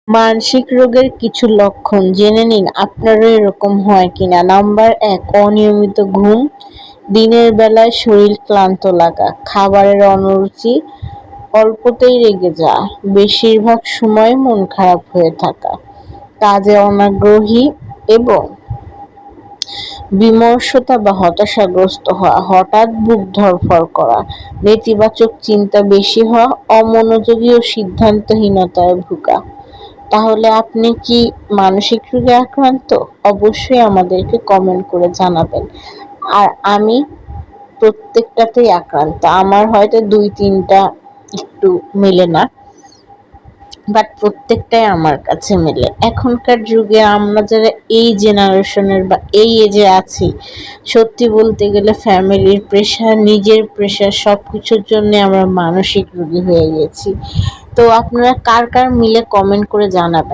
মানসিক রোগের কিছু লক্ষণ জেনে নিন আপনারও এরকম হয় কিনা। নাম্বার ১, অনিয়মিত ঘুম, দিনের বেলায় শরীর ক্লান্ত লাগা, খাবারের অরুচি, অল্পতেই রেগে যাওয়া, বেশিরভাগ সময় মন খারাপ হয়ে থাকা, কাজে অনাগ্রহী এবং বিমর্ষতা বা হতাশাগ্রস্ত হওয়া, হঠাৎ বুক ধড়ফড় করা, নেতিবাচক চিন্তা বেশি হওয়া, অমনোযোগী ও সিদ্ধান্তহীনতায় ভোগা। তাহলে আপনি কি মানসিক রোগে আক্রান্ত? অবশ্যই আমাদেরকে কমেন্ট করে জানাবেন। আর আমি প্রত্যেকটাতেই আক্রান্ত। আমার হয়তো ২-৩টা একটু মেলে না, বাট প্রত্যেকটাই আমার কাছে মেলে। এখনকার যুগে আমরা যারা এই জেনারেশনের বা এই এজে আছি, সত্যি বলতে গেলে ফ্যামিলির প্রেশার, নিজের প্রেশার সবকিছুর জন্য আমরা মানসিক রোগী হয়ে গেছি। তো আপনারা কার কার মিলে কমেন্ট করে জানাবেন।